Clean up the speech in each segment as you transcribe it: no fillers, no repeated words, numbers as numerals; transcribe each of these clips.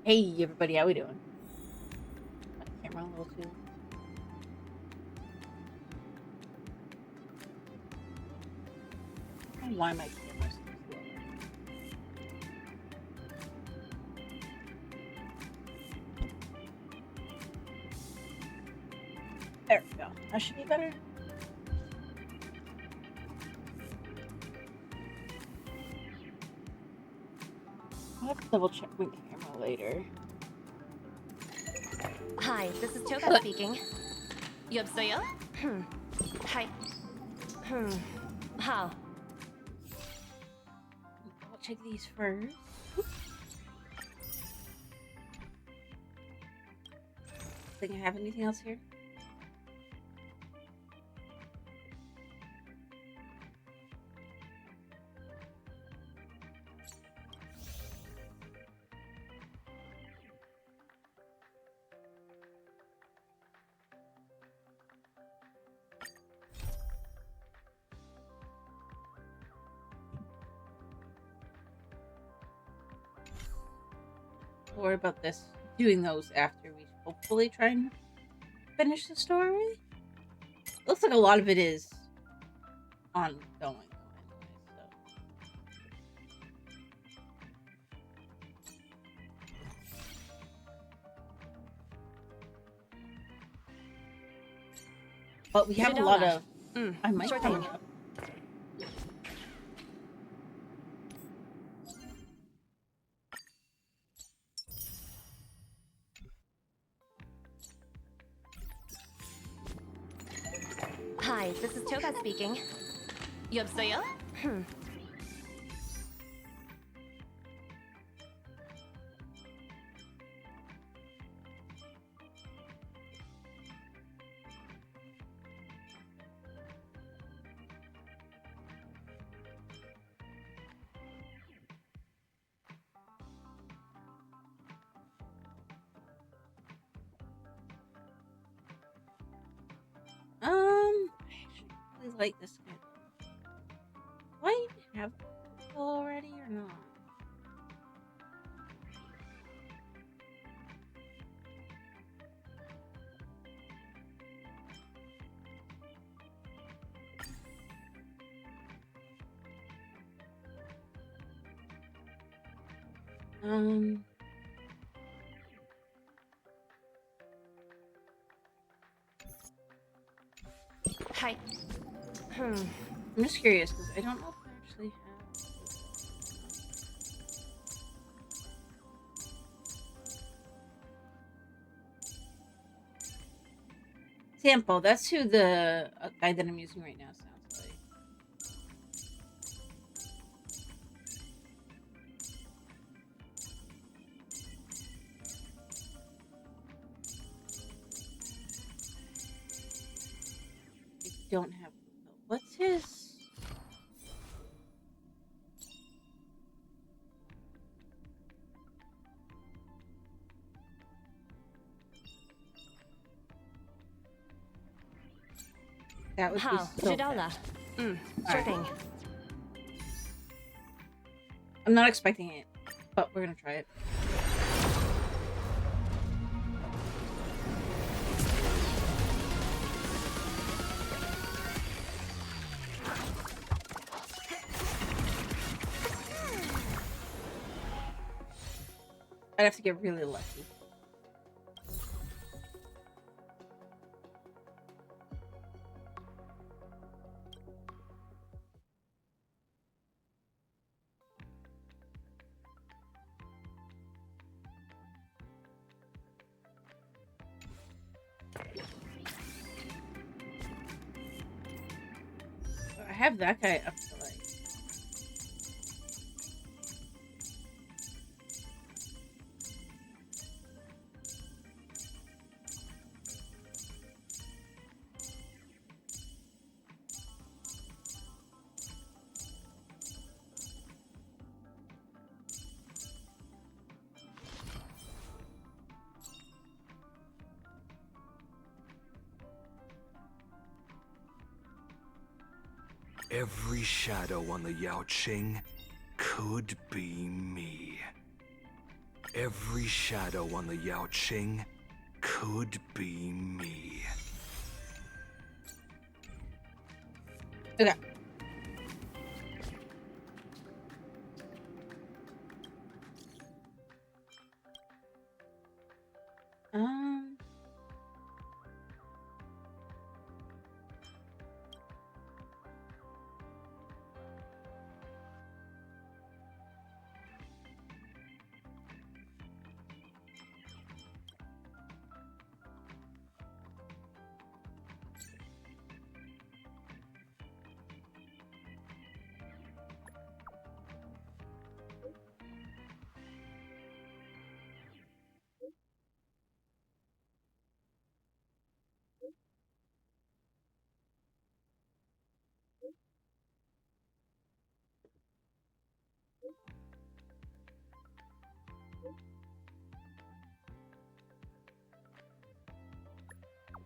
Hey everybody, how we doing? My camera a little too. I don't know why my camera so slow. There we go. That should be better. I'll have to double check my camera later. Hi, this is Toga speaking. 여보세요? Hi. How? I'll check these first. Think I have anything else here? Don't worry about this. Doing those after we hopefully try and finish the story. Looks like a lot of it is ongoing anyway, so. But we have a lot of. I might sure coming thing. up. Hi, this is Toga speaking. 여보세요? I actually really like this guy. Do I have people already or not? Um, Hi. I'm just curious because I don't know if I actually have. Sample, that's who the guy that I'm using right now sounds like. I don't have. What's his? That would be How? so Jadala. fast. Sure Alright. thing. I'm not expecting it, but we're gonna try it. I'd have to get really lucky. I have that guy up to like. Every shadow on the Yao Qing could be me. Every shadow on the Yaoqing could be me. Okay. Um.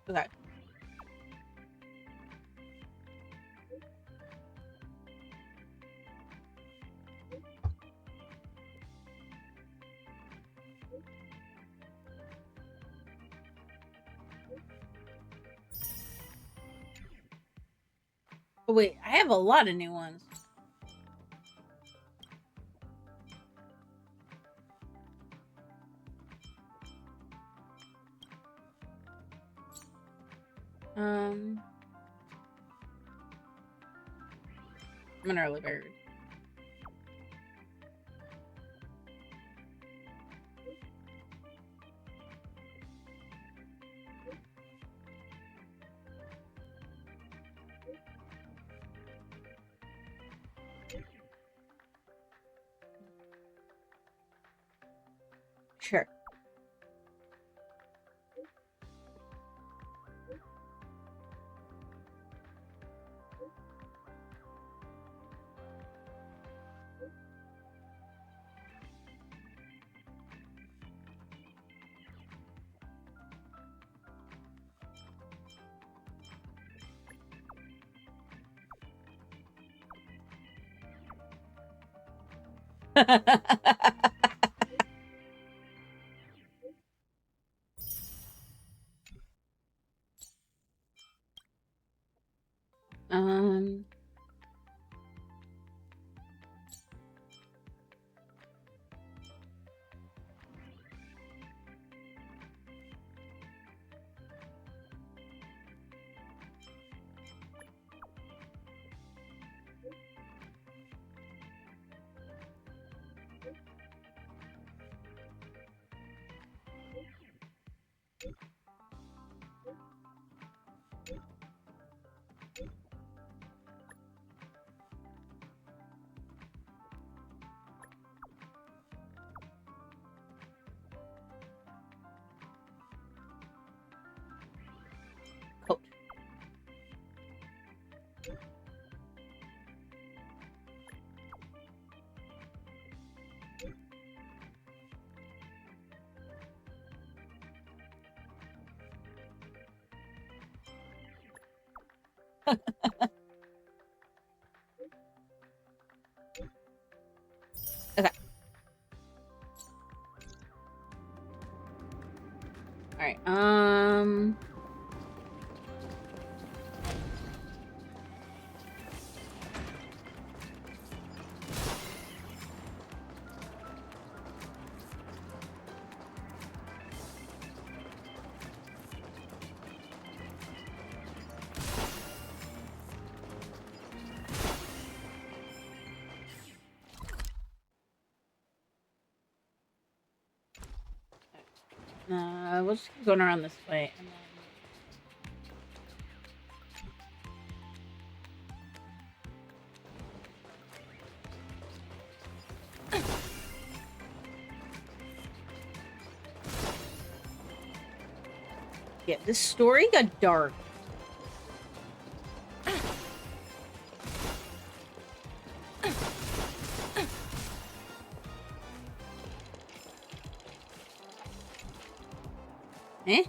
Okay. Oh, wait, I have a lot of new ones. I'm an early bird. Sure. um. Coat. Okay. All right. We'll just keep going around this way, and then. Yeah, this story got dark. Eh?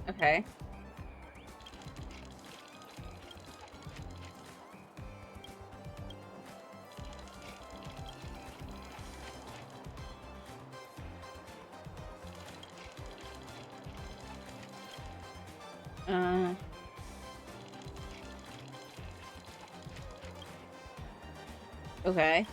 Okay. Uh. Okay.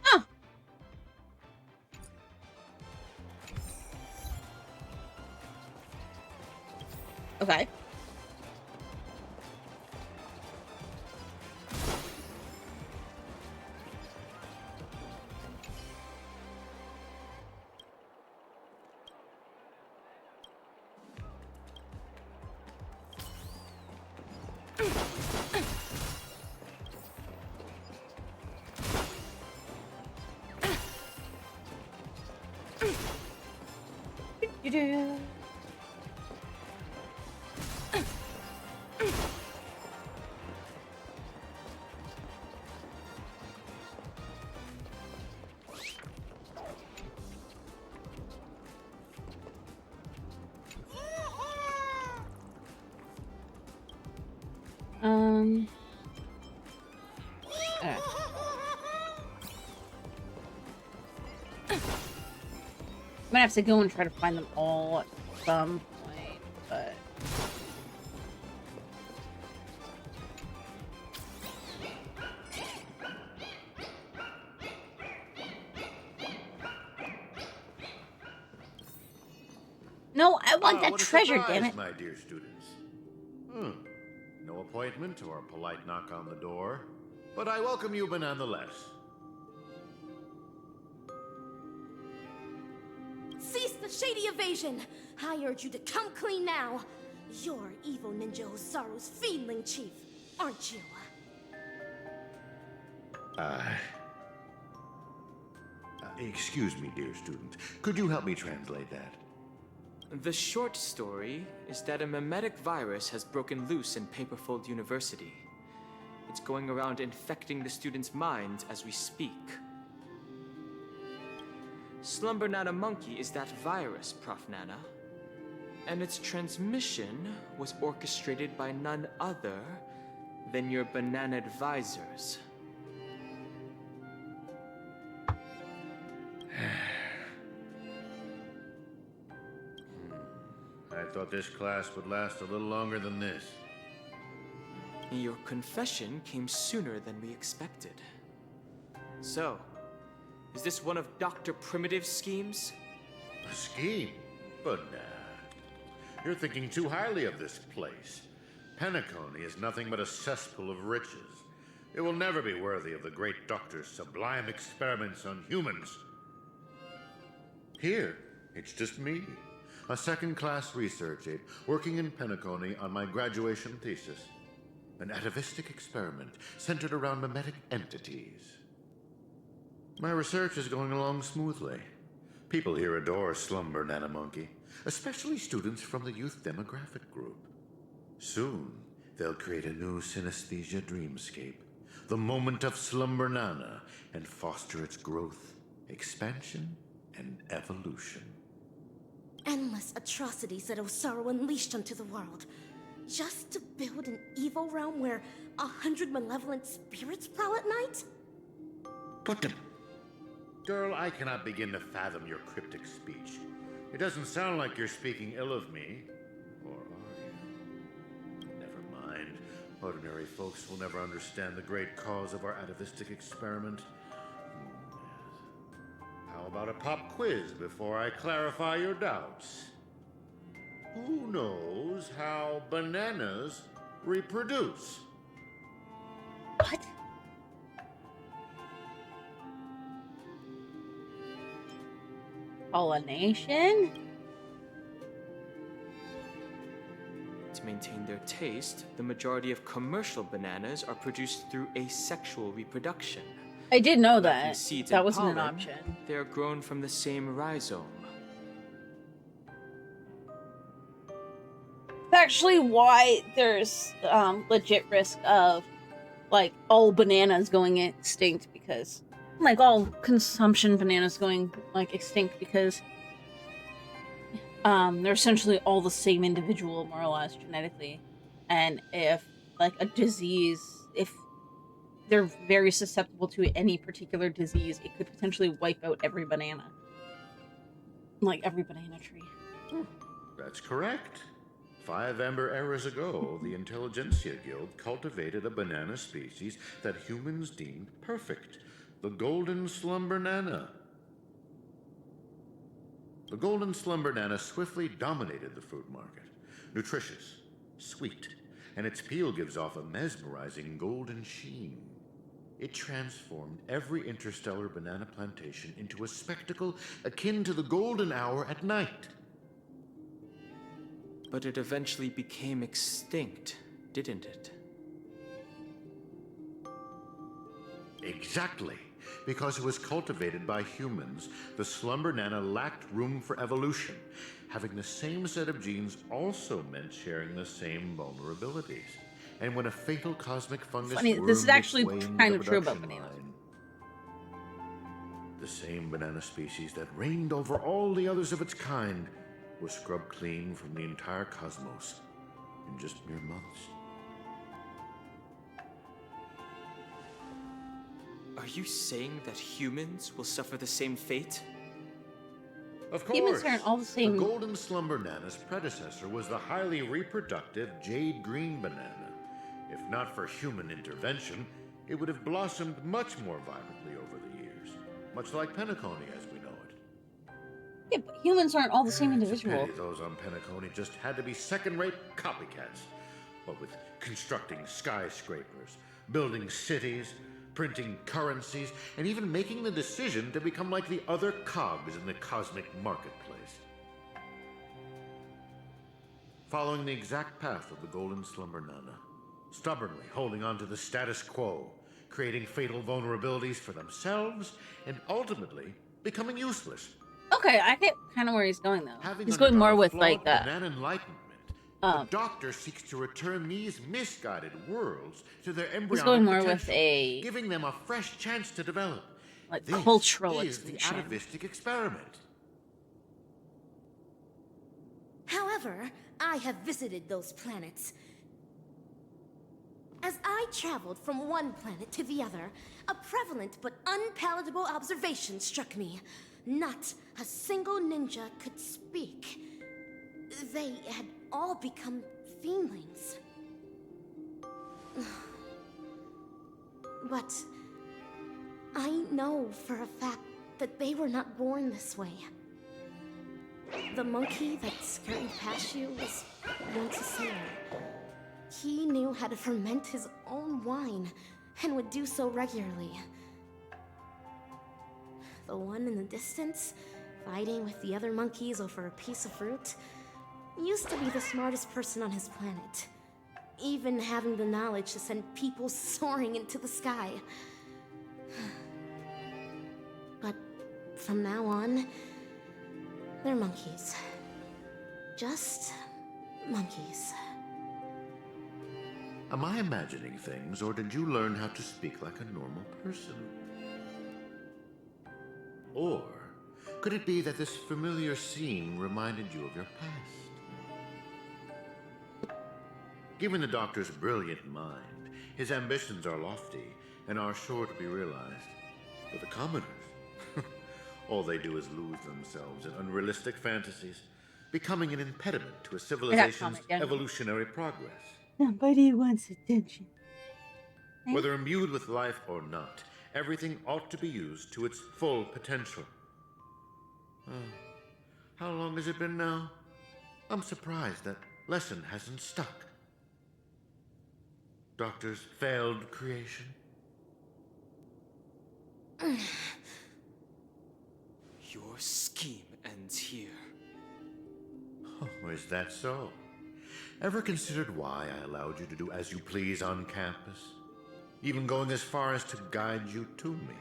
Oh. Okay. Do-do. Alright. I'm gonna have to go and try to find them all at some point, but... No, I want that what a treasure, surprise, damn it. my dear students. No appointment or polite knock on the door, but I welcome you nonetheless. Cease the shady evasion! I urge you to come clean now. You're evil Ninja Osaru's fiendling chief, aren't you? Excuse me, dear student. Could you help me translate that? The short story is that a mimetic virus has broken loose in Paperfold University. It's going around infecting the students' minds as we speak. Slumber Nana Monkey is that virus, Prof. Nana. And its transmission was orchestrated by none other than your banana advisors. I thought this class would last a little longer than this. Your confession came sooner than we expected. So, is this one of Dr. Primitive's schemes? A scheme? But nah. You're thinking too highly of this place. Penacony is nothing but a cesspool of riches. It will never be worthy of the great doctor's sublime experiments on humans. Here, it's just me, a second-class research aide working in Penacony on my graduation thesis. An atavistic experiment centered around mimetic entities. My research is going along smoothly. People here adore Slumber Nana Monkey, especially students from the youth demographic group. Soon, they'll create a new synesthesia dreamscape, the moment of Slumber Nana, and foster its growth, expansion, and evolution. Endless atrocities that Osaru unleashed onto the world, just to build an evil realm where 100 malevolent spirits prowl at night? Put them. Girl, I cannot begin to fathom your cryptic speech. It doesn't sound like you're speaking ill of me. Or are you? Never mind. Ordinary folks will never understand the great cause of our atavistic experiment. How about a pop quiz before I clarify your doubts? Who knows how bananas reproduce? What? Pollination? To maintain their taste, the majority of commercial bananas are produced through asexual reproduction. I did know Lacking that. seeds That and wasn't an pollen, option. They are grown from the same rhizome. It's actually why there's legit risk of like all bananas going extinct, because like all consumption bananas going like extinct, because they're essentially all the same individual, more or less, genetically. And if, like, a disease, if they're very susceptible to any particular disease, it could potentially wipe out every banana. Like, every banana tree. That's correct. 5 amber eras ago, the Intelligentsia Guild cultivated a banana species that humans deemed perfect, the Golden Slumber Nana. The Golden Slumber Nana swiftly dominated the fruit market. Nutritious, sweet, and its peel gives off a mesmerizing golden sheen. It transformed every interstellar banana plantation into a spectacle akin to the golden hour at night. But it eventually became extinct, didn't it? Exactly. Because it was cultivated by humans, the Slumber Nana lacked room for evolution. Having the same set of genes also meant sharing the same vulnerabilities. And when a fatal cosmic fungus Funny, wormed this is its actually way into kind the of true about production bananas. line, the same banana species that reigned over all the others of its kind was scrubbed clean from the entire cosmos in just mere months. Are you saying that humans will suffer the same fate? Of course. Humans aren't all the same. The Golden Slumber Nana's predecessor was the highly reproductive Jade Green Banana. If not for human intervention, it would have blossomed much more vibrantly over the years, much like Penacony as we know it. Yeah, but humans aren't all the same It's a individual. pity those on Penacony just had to be second-rate copycats. What with constructing skyscrapers, building cities, printing currencies, and even making the decision to become like the other cogs in the cosmic marketplace. Following the exact path of the Golden Slumber Nana, stubbornly holding on to the status quo, creating fatal vulnerabilities for themselves, and ultimately becoming useless. Okay, I get kind of where he's going, though. Having He's going more undergone a with, flawed like, banana enlightenment, the Doctor seeks to return these misguided worlds to their embryonic he's going more with potential, a, giving them a fresh chance to develop. like, This cultural is the extinction. atavistic experiment. However, I have visited those planets. As I traveled from one planet to the other, a prevalent but unpalatable observation struck me. Not a single ninja could speak. They had all become fiendlings. But I know for a fact that they were not born this way. The monkey that scurried past you was once a sailor. He knew how to ferment his own wine and would do so regularly. The one in the distance, fighting with the other monkeys over a piece of fruit, used to be the smartest person on his planet, even having the knowledge to send people soaring into the sky. But from now on, they're monkeys. Just monkeys. Am I imagining things, or did you learn how to speak like a normal person? Or could it be that this familiar scene reminded you of your past? Given the Doctor's brilliant mind, his ambitions are lofty and are sure to be realized. But the commoners, all they do is lose themselves in unrealistic fantasies, becoming an impediment to a civilization's comic, yeah. evolutionary progress. Somebody wants attention. Whether imbued with life or not, everything ought to be used to its full potential. How long has it been now? I'm surprised that lesson hasn't stuck. Doctor's failed creation? Your scheme ends here. Oh, is that so? Ever considered why I allowed you to do as you please on campus? Even going as far as to guide you to me?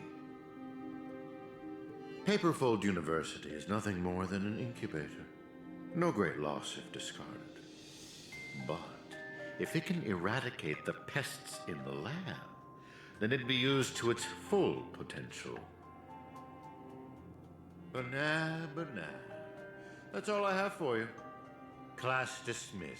Paperfold University is nothing more than an incubator. No great loss if discarded. But if it can eradicate the pests in the lab, then it'd be used to its full potential. Banana, banana. That's all I have for you. Class dismissed.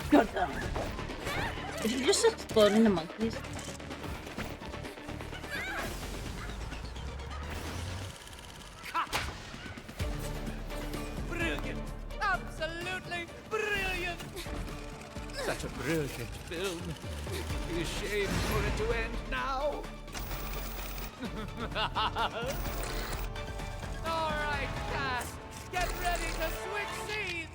Good done. Did you just explode into monkeys? Brilliant! Absolutely brilliant! Such a brilliant film. It'd be a shame for it to end now. All right, cast, get ready to switch scenes.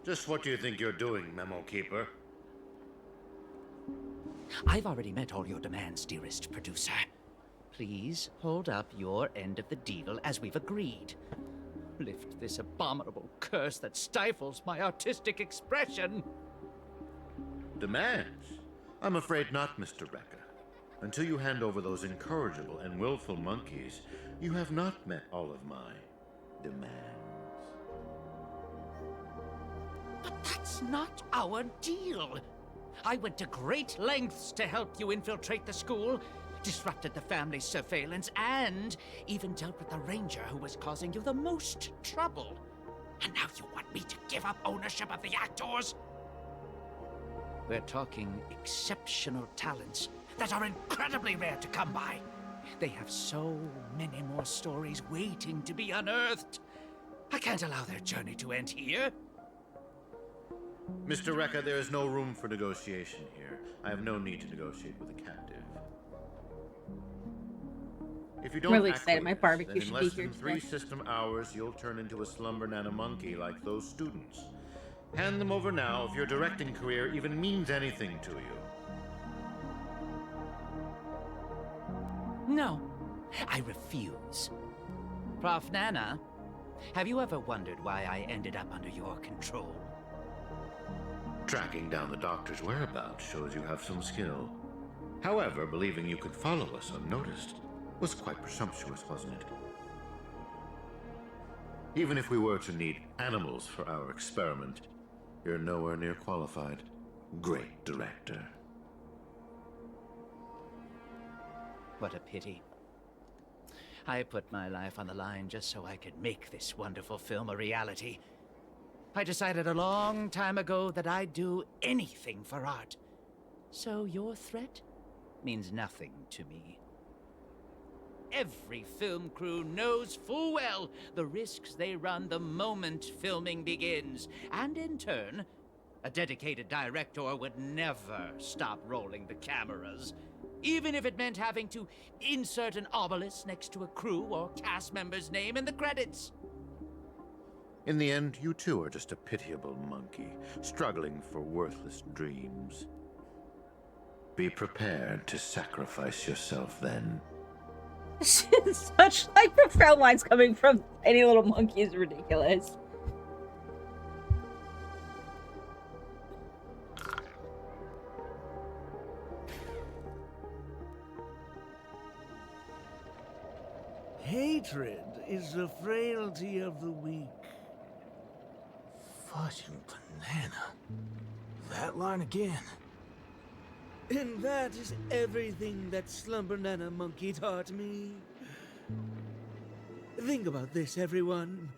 Just what do you think you're doing, Memo Keeper? I've already met all your demands, dearest producer. Please hold up your end of the deal as we've agreed. Lift this abominable curse that stifles my artistic expression. Demands? I'm afraid not, Mr. Rekka. Until you hand over those incorrigible and willful monkeys, you have not met all of my demands. But that's not our deal. I went to great lengths to help you infiltrate the school, disrupted the family's surveillance, and even dealt with the ranger who was causing you the most trouble. And now you want me to give up ownership of the actors? We're talking exceptional talents that are incredibly rare to come by. They have so many more stories waiting to be unearthed. I can't allow their journey to end here. Mr. Rekka, there is no room for negotiation here. I have no need to negotiate with a captive. If you don't Really excited. My acquiesce, barbecue then should in be less here than 3 today. system hours, you'll turn into a slumber nana monkey like those students. Hand them over now if your directing career even means anything to you. No, I refuse. Prof. Nana, have you ever wondered why I ended up under your control? Tracking down the doctor's whereabouts shows you have some skill. However, believing you could follow us unnoticed was quite presumptuous, wasn't it? Even if we were to need animals for our experiment, you're nowhere near qualified. Great director. What a pity. I put my life on the line just so I could make this wonderful film a reality. I decided a long time ago that I'd do anything for art. So your threat means nothing to me. Every film crew knows full well the risks they run the moment filming begins. And in turn, a dedicated director would never stop rolling the cameras. Even if it meant having to insert an obelisk next to a crew or cast member's name in the credits. In the end, you too are just a pitiable monkey, struggling for worthless dreams. Be prepared to sacrifice yourself then. Such like profound lines coming from any little monkey is ridiculous. Hatred is the frailty of the weak. Fudging banana. That line again. And that is everything that Slumber Nana Monkey taught me. Think about this, everyone.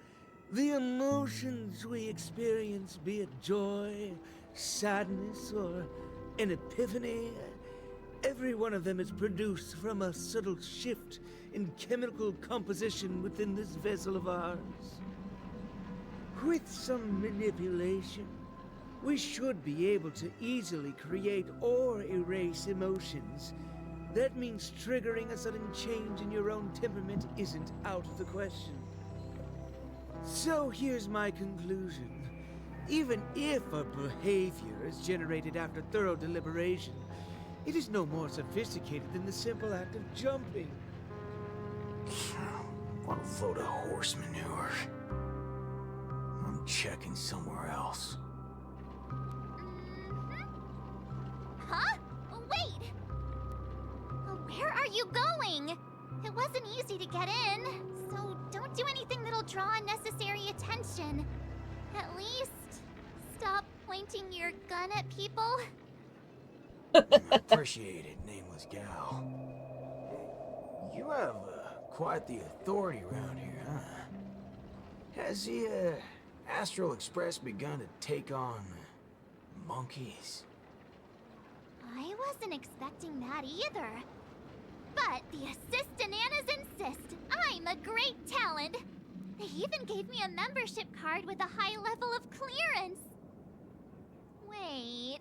The emotions we experience, be it joy, sadness, or an epiphany, every one of them is produced from a subtle shift in chemical composition within this vessel of ours. With some manipulation, we should be able to easily create or erase emotions. That means triggering a sudden change in your own temperament isn't out of the question. So here's my conclusion. Even if a behavior is generated after thorough deliberation, it is no more sophisticated than the simple act of jumping. What a load of horse manure. I'm checking somewhere else. Huh? Wait! Where are you going? wasn't easy to get in, so don't do anything that'll draw unnecessary attention. At least, stop pointing your gun at people. Appreciate it, nameless gal. You have quite the authority around here, huh? Has the Astral Express begun to take on monkeys? I wasn't expecting that either. But the Assistananas insist I'm a great talent. They even gave me a membership card with a high level of clearance. Wait,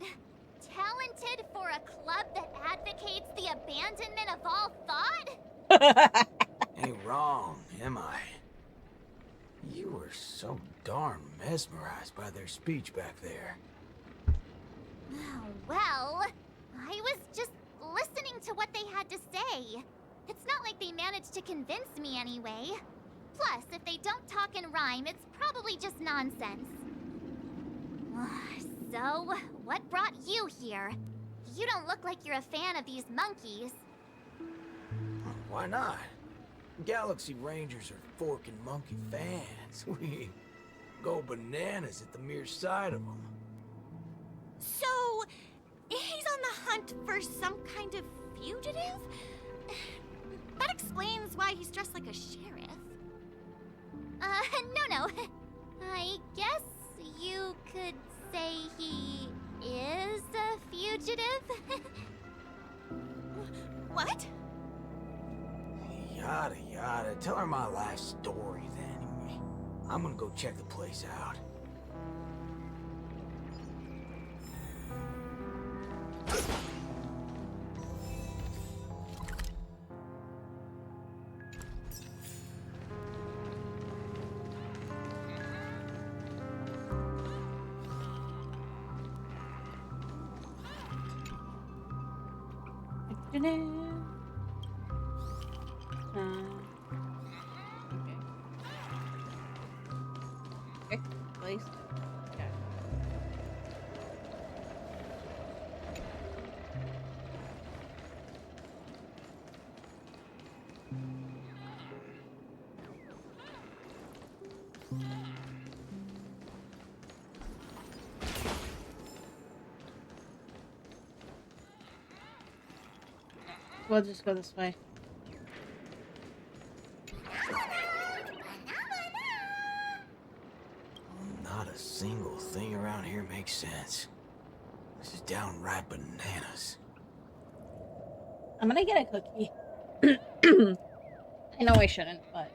talented for a club that advocates the abandonment of all thought? Ain't wrong, am I? You were so darn mesmerized by their speech back there. Oh, well, I was just listening to what they had to say. It's not like they managed to convince me anyway. Plus, if they don't talk in rhyme, it's probably just nonsense. So, what brought you here? You don't look like you're a fan of these monkeys. Why not? Galaxy Rangers are forking monkey fans. We go bananas at the mere sight of them. So, he's on the hunt for some kind of fugitive? That explains why he's dressed like a sheriff. No. I guess you could say he is a fugitive. What? Yada yada. Tell her my life story then. I'm gonna go check the place out. Okay. Place. Okay. We'll just go this way. Not a single thing around here makes sense. This is downright bananas. I'm gonna get a cookie. I know I shouldn't, but...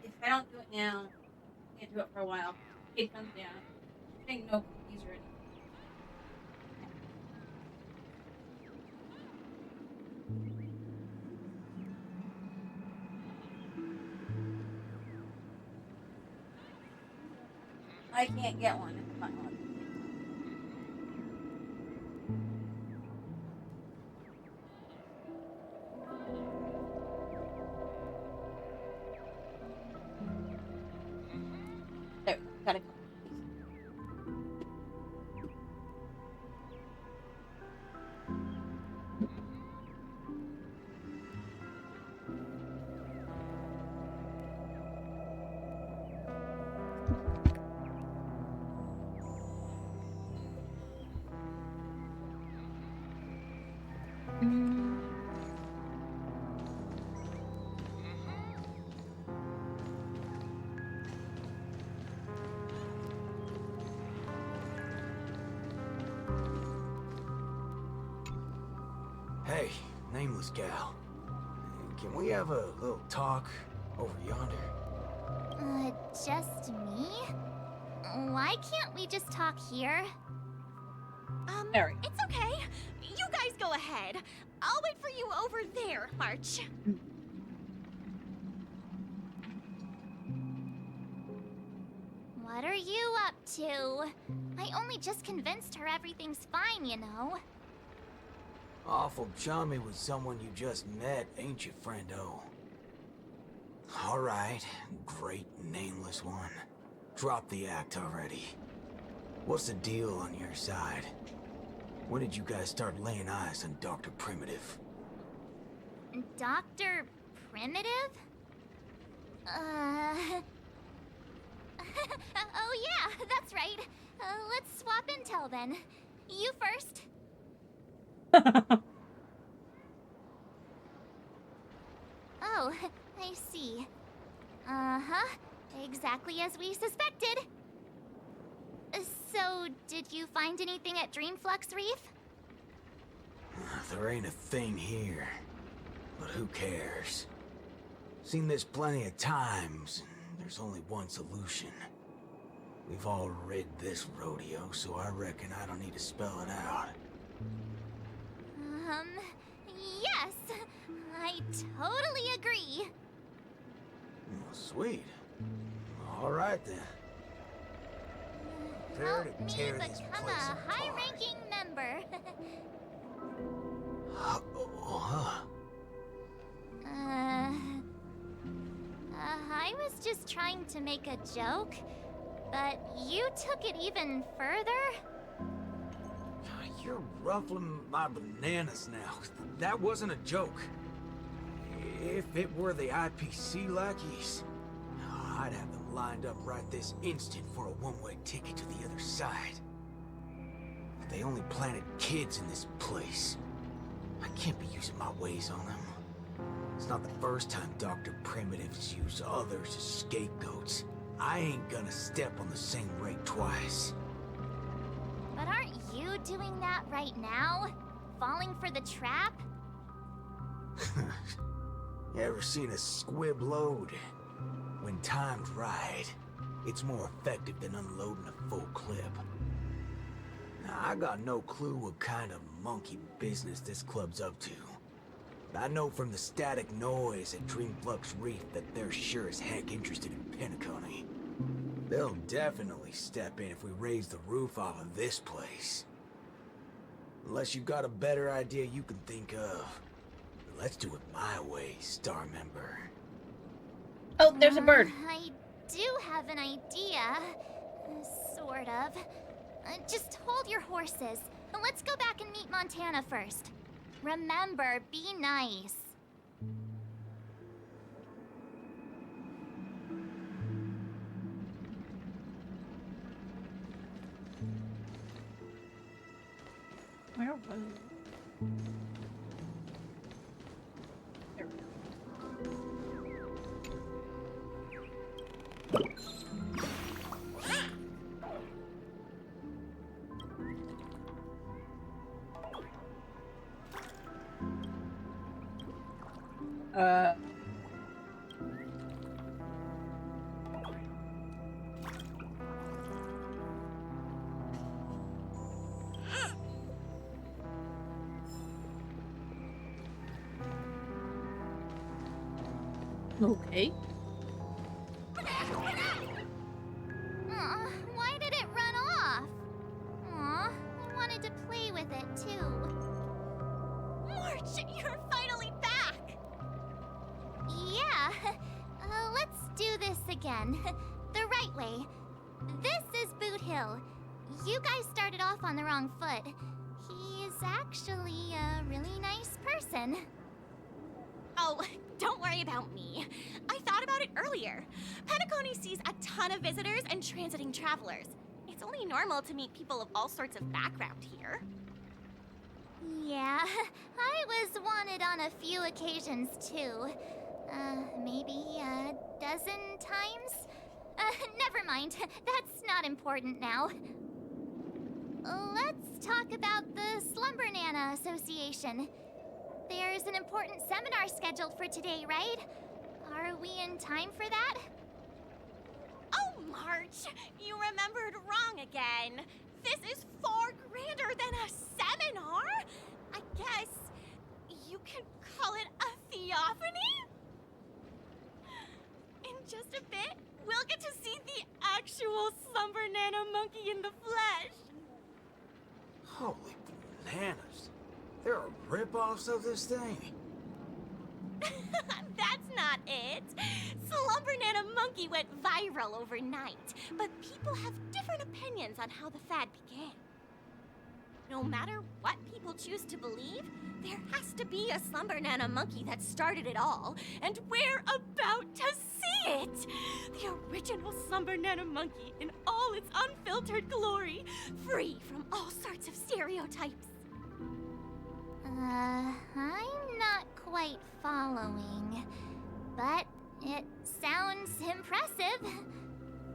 if I don't do it now, I can't do it for a while. Kid comes down. I think no cookies or anything. I can't get one if I'm not on. There, got a couple. Hey, nameless gal. Can we have a little talk over yonder? Just me? Why can't we just talk here? Mary. It's okay. You guys go ahead. I'll wait for you over there, March. What are you up to? I only just convinced her everything's fine, you know. Awful chummy with someone you just met, ain't you, friendo? Alright, great nameless one. Drop the act already. What's the deal on your side? When did you guys start laying eyes on Dr. Primitive? Dr. Primitive? Oh yeah, that's right. Let's swap intel then. You first. Oh, I see. Uh-huh. Exactly as we suspected. So, did you find anything at Dreamflux Reef? There ain't a thing here. But who cares? Seen this plenty of times, and there's only one solution. We've all rid this rodeo, so I reckon I don't need to spell it out. Yes. I totally agree. Well, sweet. All right then. Prepare Help to me tear this become place a apart. high-ranking member. I was just trying to make a joke, but you took it even further? You're ruffling my bananas now. That wasn't a joke. If it were the IPC lackeys, I'd have them lined up right this instant for a one-way ticket to the other side. But they only planted kids in this place. I can't be using my ways on them. It's not the first time Dr. Primitive's used others as scapegoats. I ain't gonna step on the same rake twice. But aren't you doing that right now? Falling for the trap? You ever seen a squib load? When timed right, it's more effective than unloading a full clip. Now, I got no clue what kind of monkey business this club's up to. But I know from the static noise at Dreamflux Reef that they're sure as heck interested in Penacony. They'll definitely step in if we raise the roof off of this place. Unless you've got a better idea you can think of. Let's do it my way, Star Member. Oh, there's a bird. I do have an idea. Sort of. Just hold your horses. Let's go back and meet Montana first. Remember, be nice. Where was it? There we go. Okay. Why did it run off? Aw, I wanted to play with it too. March, you're finally back! Yeah, let's do this again. The right way. This is Boot Hill. You guys started off on the wrong foot. He's actually a really nice person. Oh, don't worry about me. I thought about it earlier. Penacony sees a ton of visitors and transiting travelers. It's only normal to meet people of all sorts of background here. Yeah, I was wanted on a few occasions too. Maybe a dozen times? Never mind. That's not important now. Let's talk about the Slumber Nana Association. There's an important seminar scheduled for today, right? Are we in time for that? Oh, March! You remembered wrong again. This is far grander than a seminar. I guess you could call it a theophany? In just a bit, we'll get to see the actual Slumber Nana monkey in the flesh. Holy bananas. There are rip-offs of this thing. That's not it. Slumber Nana Monkey went viral overnight, but people have different opinions on how the fad began. No matter what people choose to believe, there has to be a Slumber Nana monkey that started it all, and we're about to see it! The original Slumber Nana monkey in all its unfiltered glory, free from all sorts of stereotypes. I'm not quite following, but it sounds impressive,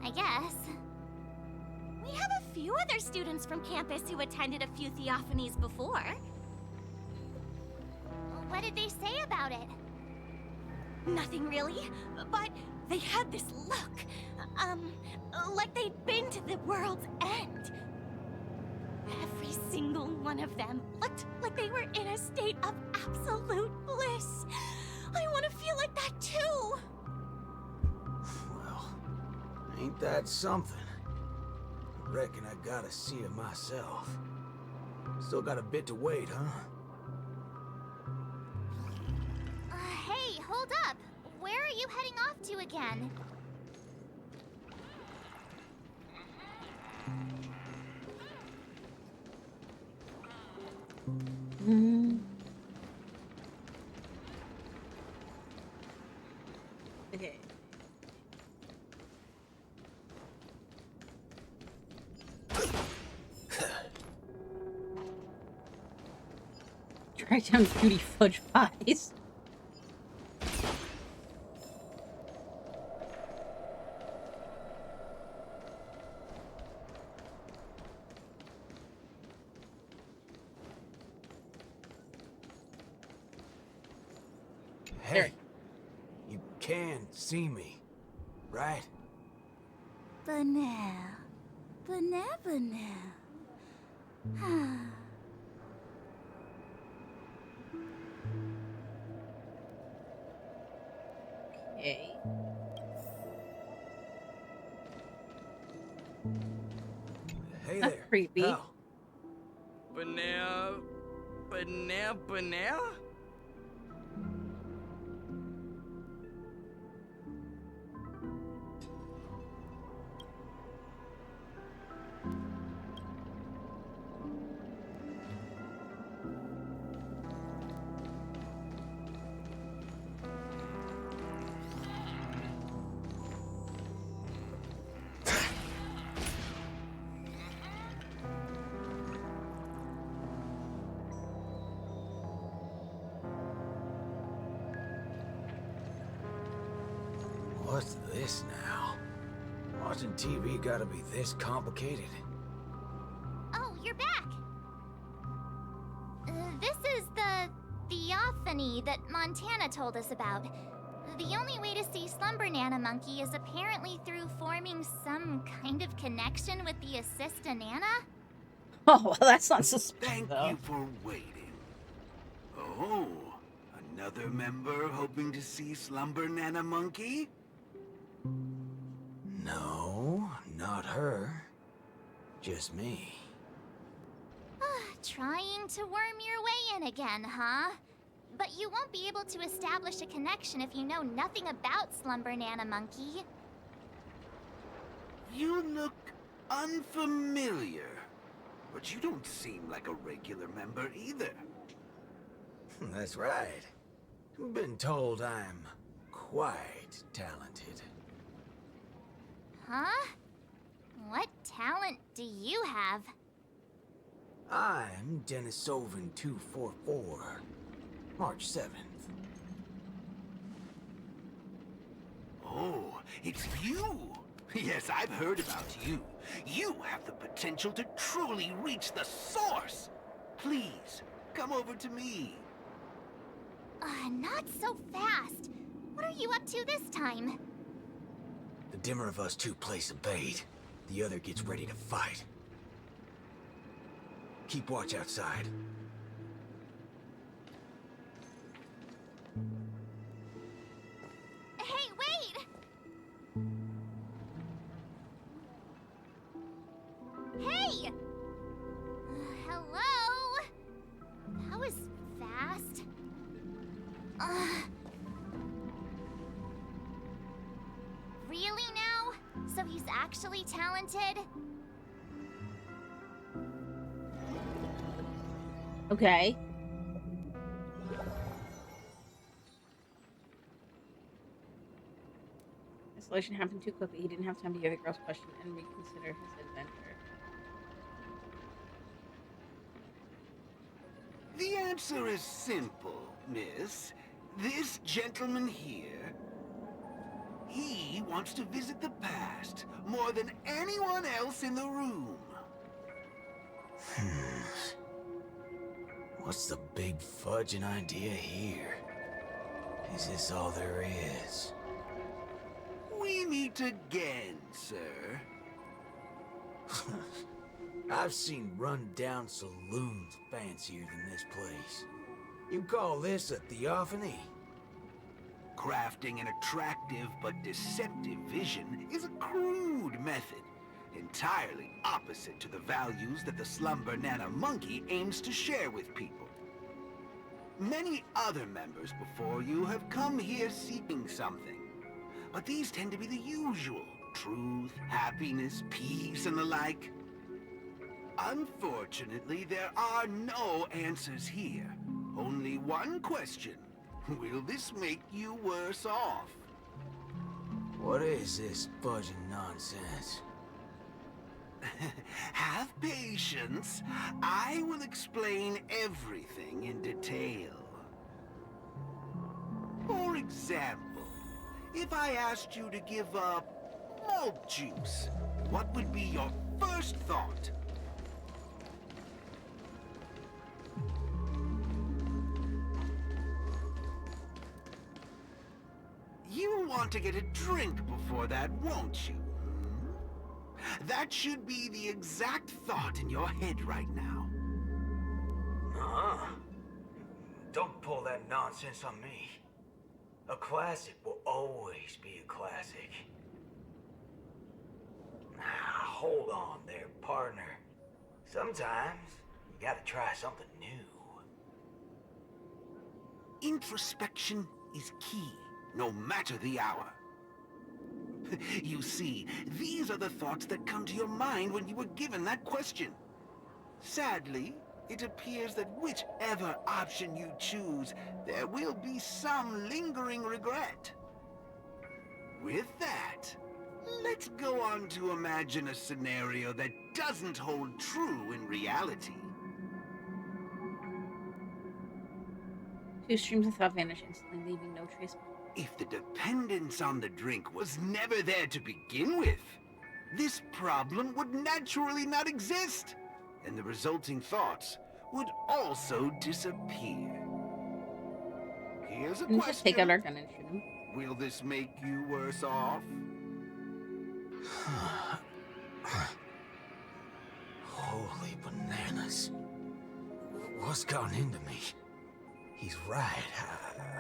I guess. We have a few other students from campus who attended a few theophanies before. What did they say about it? Nothing really, but they had this look. Like they'd been to the world's end. Every single one of them looked like they were in a state of absolute bliss. I want to feel like that too. Well, ain't that something? I reckon I gotta see it myself. Still got a bit to wait, huh? Hey, hold up. Where are you heading off to again? Okay. Track down Cutie Fudge Pies. Hey, you can see me, right? Banal. Banal. Okay. Hey That's there. creepy. Pal. Banal. What's this now? Watching TV gotta be this complicated? Oh, you're back! This is the theophany that Montana told us about. The only way to see Slumber Nana Monkey is apparently through forming some kind of connection with the Assista Nana? Oh, well, that's not suspicious, Thank though. you for waiting. Oh, another member hoping to see Slumber Nana Monkey? No, not her. Just me. Trying to worm your way in again, huh? But you won't be able to establish a connection if you know nothing about Slumber Nana Monkey. You look unfamiliar, but you don't seem like a regular member either. That's right. Been told I'm quite talented. Huh? What talent do you have? I'm Denisovan 244. March 7th. Oh, it's you! Yes, I've heard about you. You have the potential to truly reach the source. Please, come over to me. Not so fast. What are you up to this time? The dimmer of us two plays a bait. The other gets ready to fight. Keep watch outside. Hey, wait! Hey! Hello? That was fast. Really now? So he's actually talented? Okay. Isolation happened too quickly. He didn't have time to hear the girl's question and reconsider his adventure. The answer is simple, miss. This gentleman here, he wants to visit the past more than anyone else in the room. What's the big fudging idea here? Is this all there is? We meet again, sir. I've seen run-down saloons fancier than this place. You call this a theophany? Crafting an attractive but deceptive vision is a crude method, entirely opposite to the values that the Slumber Nana Monkey aims to share with people. Many other members before you have come here seeking something, but these tend to be the usual: truth, happiness, peace, and the like. Unfortunately, there are no answers here. Only one question. Will this make you worse off? What is this fudging nonsense? Have patience. I will explain everything in detail. For example, if I asked you to give up malt juice, what would be your first thought? You want to get a drink before that, won't you? That should be the exact thought in your head right now. Don't pull that nonsense on me. A classic will always be a classic. Hold on there, partner. Sometimes you gotta try something new. Introspection is key, no matter the hour. You see, these are the thoughts that come to your mind when you were given that question. Sadly, it appears that whichever option you choose, there will be some lingering regret. With that, let's go on to imagine a scenario that doesn't hold true in reality. 2 streams of thought vanish instantly, leaving no trace behind. If the dependence on the drink was never there to begin with, this problem would naturally not exist, and the resulting thoughts would also disappear. Here's a Can we just take out our gun and shoot him? Will this make you worse off? Holy bananas. What's gone into me? He's right.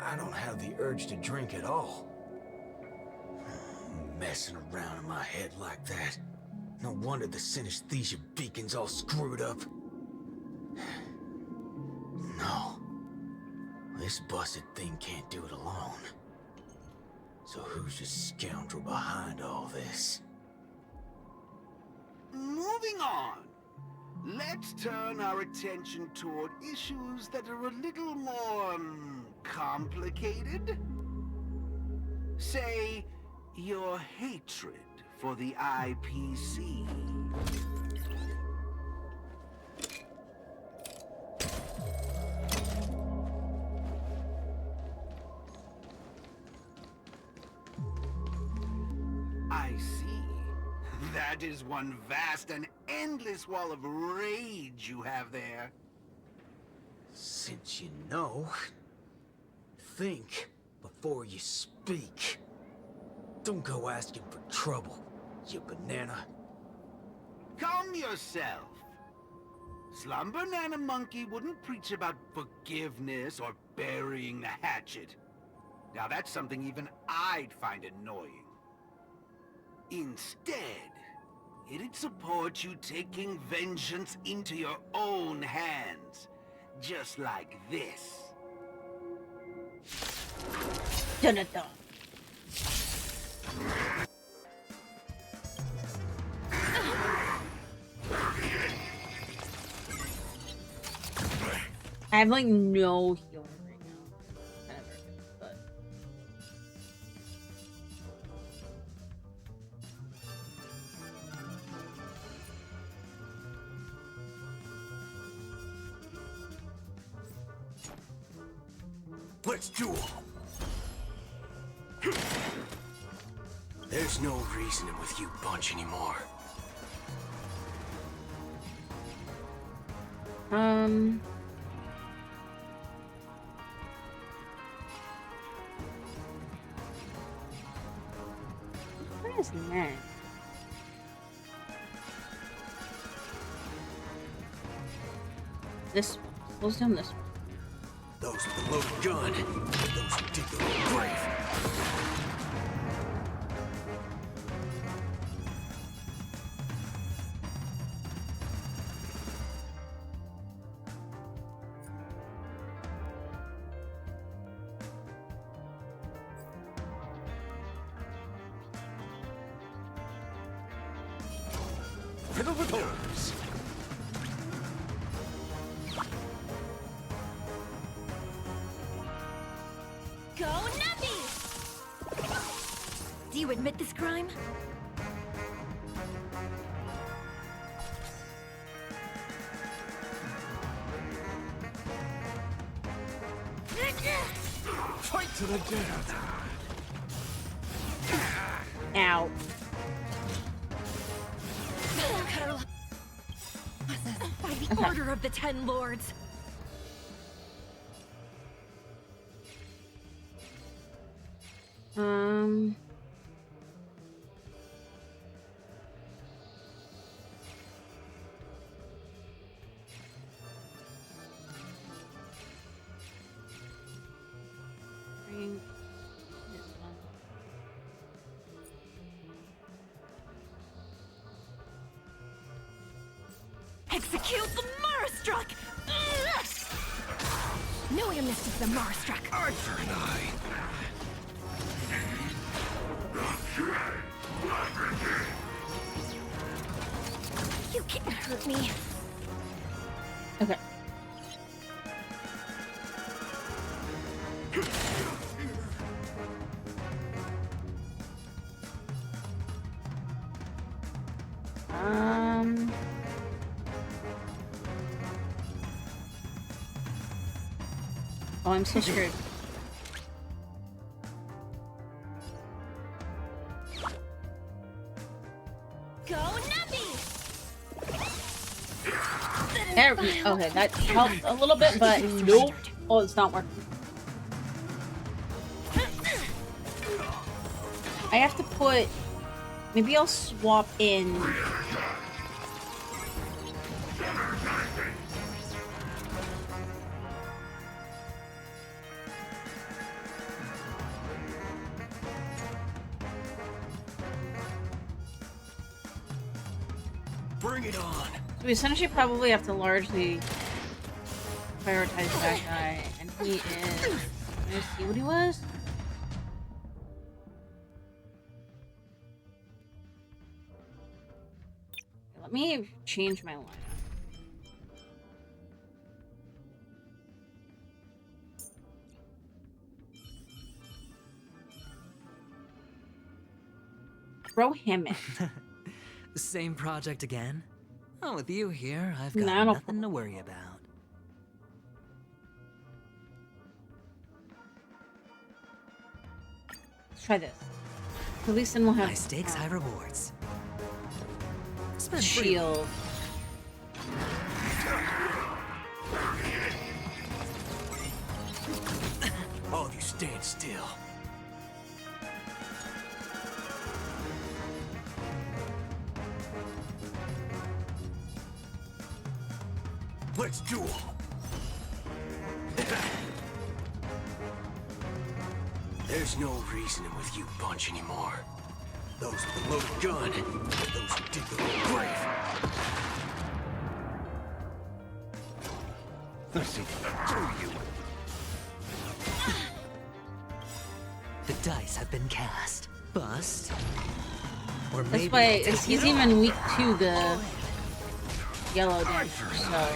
I don't have the urge to drink at all. Messing around in my head like that. No wonder the synesthesia beacon's all screwed up. No. This busted thing can't do it alone. So who's the scoundrel behind all this? Moving on. Let's turn our attention toward issues that are a little more complicated. Say, your hatred for the IPC. I see. That is one vast and endless wall of rage you have there. Since you know, think before you speak. Don't go asking for trouble, you banana. Calm yourself. Slumber Nana Monkey wouldn't preach about forgiveness or burying the hatchet. Now that's something even I'd find annoying. Instead, it'd support you taking vengeance into your own hands. Just like this. Dun-dun-dun. I have like no healing right now. Kind of urgent, but Let's duel. There's no reasoning with you bunch anymore. What is next? This one. Close down this one. Those with the loaded gun, those who dig their own grave. Fiddle with horns. Go Nappy! Do you admit this crime? Fight to the death. Ow. By the order of the Ten Lords. Bring this one. Execute the Marastruck! No amnesty for the Marastruck. Arthur and I. You can't hurt me. Okay. Oh, I'm so screwed. Go Nappy! There, okay, that helped a little bit, but nope. Oh, it's not working. I have to put... Maybe I'll swap in... Bring it on. So we essentially probably have to largely prioritize that guy, and he is... Let me see what he was. Let me change my lineup. Throw him in. Same project again? Oh, with you here, I've got No, nothing to worry about. Let's try this. At least then we'll have High stakes, high rewards. Spend shield. All of you stand still. Let's duel. There's no reasoning with you bunch anymore. Those with the loaded gun, those who dig their own grave. Let's see through you. The dice have been cast. Bust. Or maybe That's why I'll take he's it even all. weak to the yellow dancer, so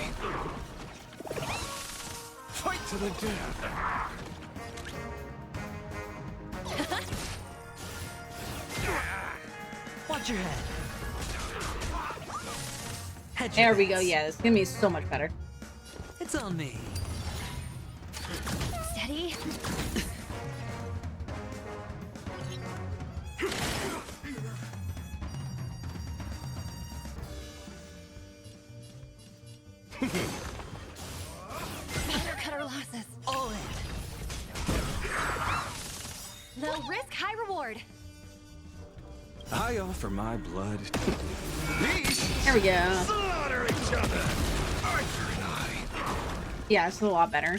to the death. Watch your head. Head There your we go. bets. Yeah, it's gonna be so much better. It's on me. Steady. Better cut our losses. All in. Low risk, high reward. I offer my blood. There we go. Slaughter each other. Arthur and I. Yeah, it's a lot better.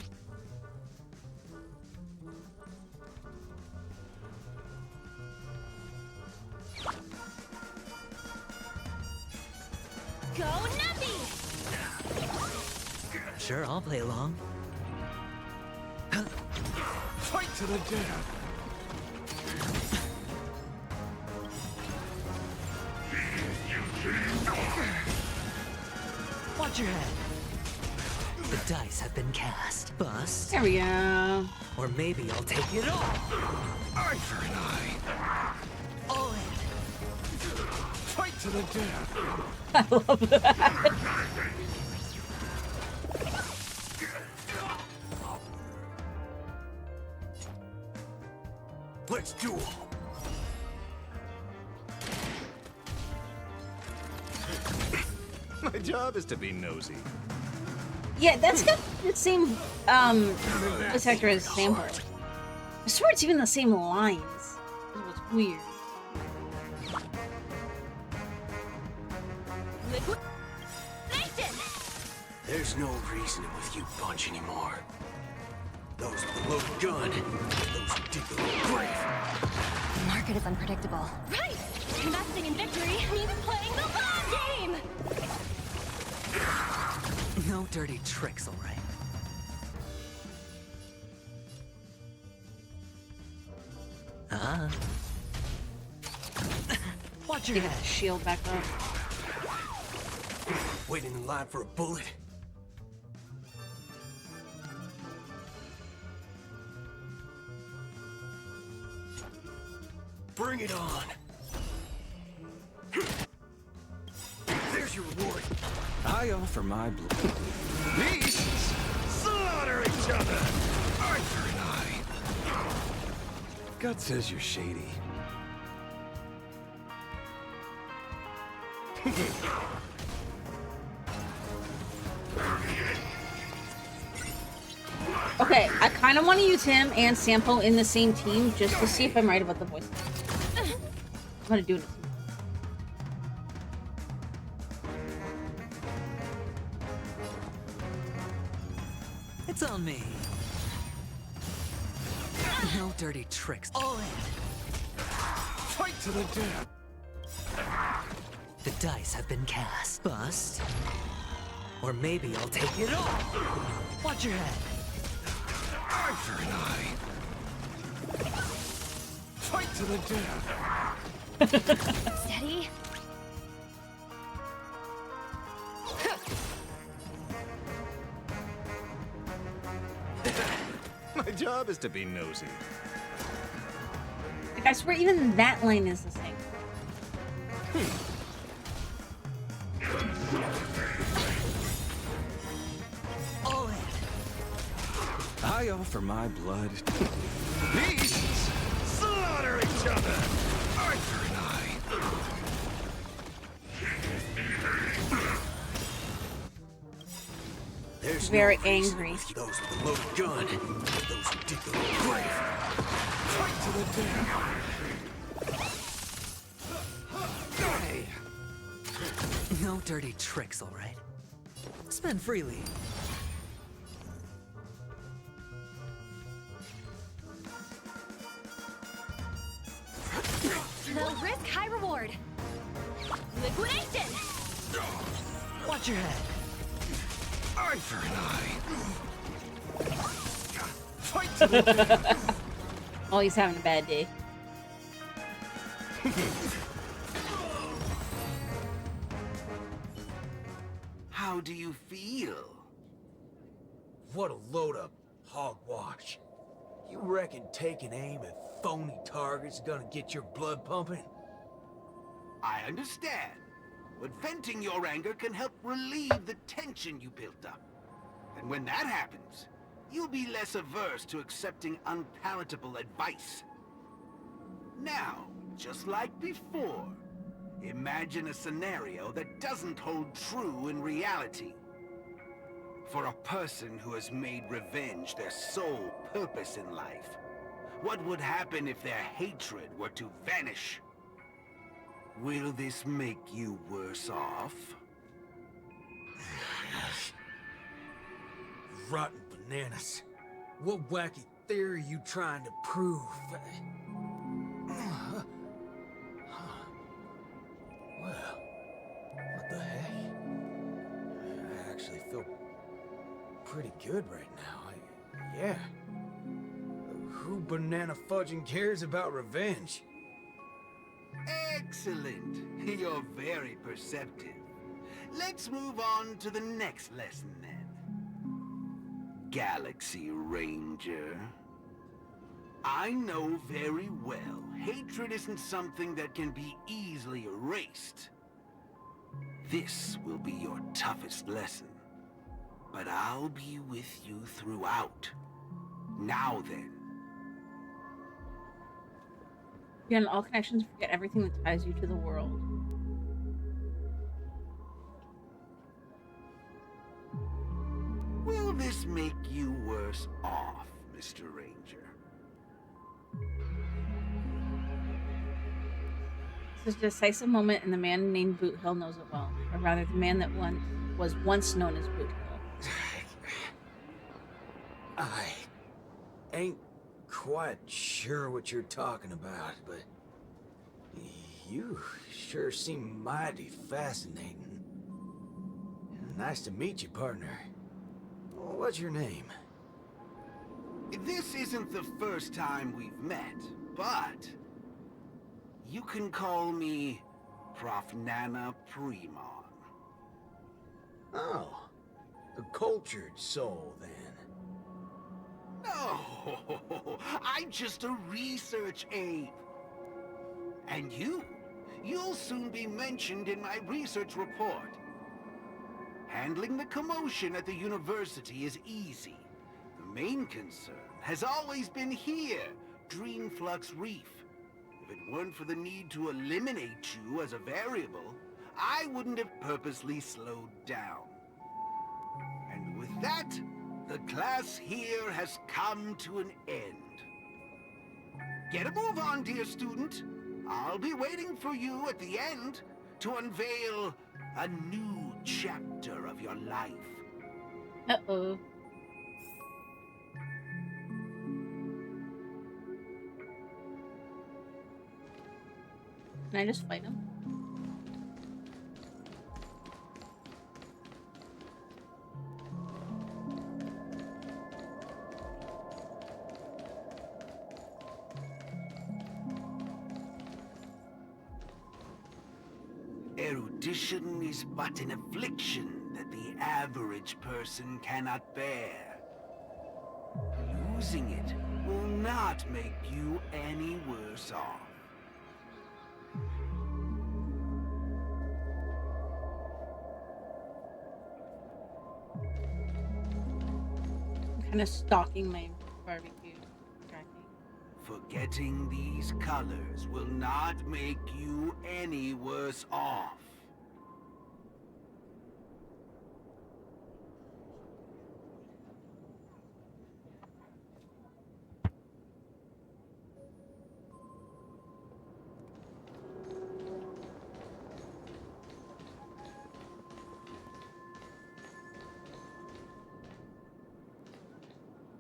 Go Nuppy! Sure, I'll play along. Fight to the death. Watch your head. The dice have been cast. Bust. There we go. Or maybe I'll take it all. Arthur and I. All in. Fight to the death. I love that. Let's duel. My job is to be nosy. Yeah, that's got the same voice actor as Sampler. I swear it's even the same lines. That's what's weird. Liquid Nation! There's no reasoning with you bunch anymore. Those with the loaded gun, those who dig the grave. The market is unpredictable. Right! Investing in victory means playing the long game! No dirty tricks, all right? Ah. Watch your Get head. that shield back up. Waiting in line for a bullet. Bring it on. There's your reward. I offer my blood. Beasts slaughter each other. Arthur and I. Gut says you're shady. Okay, I kind of want to use him and Sampo in the same team just to see if I'm right about the voice. I'm gonna do it. It's on me. No dirty tricks. All in. Fight to the death. The dice have been cast. Bust. Or maybe I'll take it all. Watch your head. Arthur and I. Fight to the death. Steady. My job is to be nosy. Like, I swear even that line is the same. All in. I offer my blood. Beasts slaughter each other. Arthur and I. There's Very no reason angry. with those with the loaded gun, those who dig the grave. Fight to the death. No dirty tricks, all right? Spend freely. Low risk, high reward. Liquidation! Watch your head. Arthur and I. Fight to the death. Oh, he's having a bad day. How do you feel? What a load of Hogwash. You reckon taking aim at phony targets is gonna get your blood pumping? I understand. But venting your anger can help relieve the tension you built up. And when that happens, you'll be less averse to accepting unpalatable advice. Now, just like before, imagine a scenario that doesn't hold true in reality. For a person who has made revenge their sole purpose in life, what would happen if their hatred were to vanish? Will this make you worse off? Rotten bananas. What wacky theory you trying to prove? Well, what the heck? I actually feel pretty good right now. Yeah. Who banana fudging cares about revenge? Excellent. You're very perceptive. Let's move on to the next lesson then. Galaxy Ranger. I know very well hatred isn't something that can be easily erased. This will be your toughest lesson. But I'll be with you throughout. Now then. Beyond all connections, forget everything that ties you to the world. Will this make you worse off, Mr. Ranger? This is a decisive moment, and the man named Boot Hill knows it well. Or rather, the man that was once known as Boot Hill. I ain't quite sure what you're talking about, but you sure seem mighty fascinating. Nice to meet you, partner. What's your name? This isn't the first time we've met, but you can call me Prof. Nana Premon. Oh, a cultured soul, then. No, I'm just a research ape. And you'll soon be mentioned in my research report. Handling the commotion at the university is easy. The main concern has always been here, Dreamflux Reef. If it weren't for the need to eliminate you as a variable, I wouldn't have purposely slowed down. And with that, the class here has come to an end. Get a move on, dear student. I'll be waiting for you at the end to unveil a new chapter of your life. Uh-oh. Can I just fight him? Erudition is but an affliction that the average person cannot bear. Losing it will not make you any worse off. I'm kind of stalking my barbecue tracking. Forgetting these colors will not make you any worse off.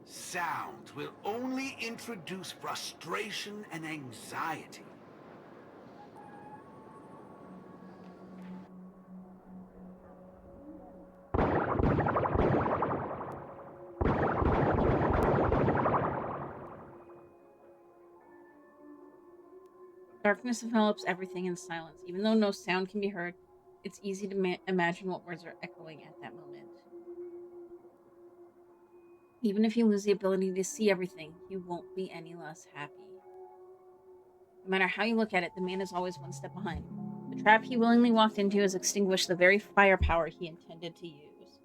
Sound will only introduce frustration and anxiety. Darkness envelops everything in silence. Even though no sound can be heard, it's easy to imagine what words are echoing at that moment. Even if you lose the ability to see everything, you won't be any less happy. No matter how you look at it, the man is always one step behind. The trap he willingly walked into has extinguished the very firepower he intended to use.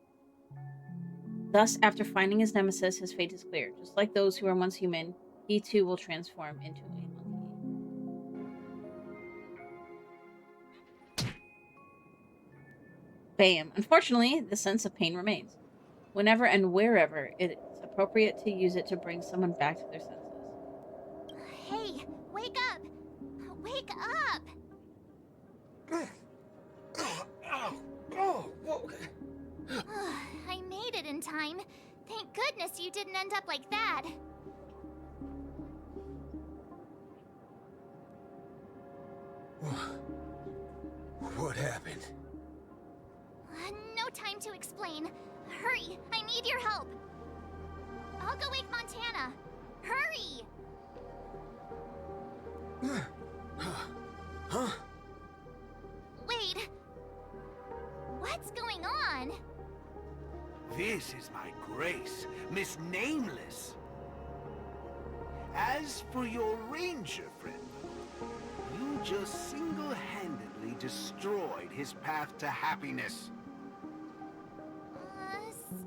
Thus, after finding his nemesis, his fate is clear. Just like those who were once human, he too will transform into a monkey. Bam. Unfortunately, the sense of pain remains. Whenever and wherever it's appropriate to use it to bring someone back to their senses. Hey, wake up! Wake up! I made it in time. Thank goodness you didn't end up like that. What happened? No time to explain. Hurry, I need your help. I'll go wake Montana. Hurry! Huh? Wait. What's going on? This is my grace, Miss Nameless. As for your ranger friend, you just single-handedly destroyed his path to happiness.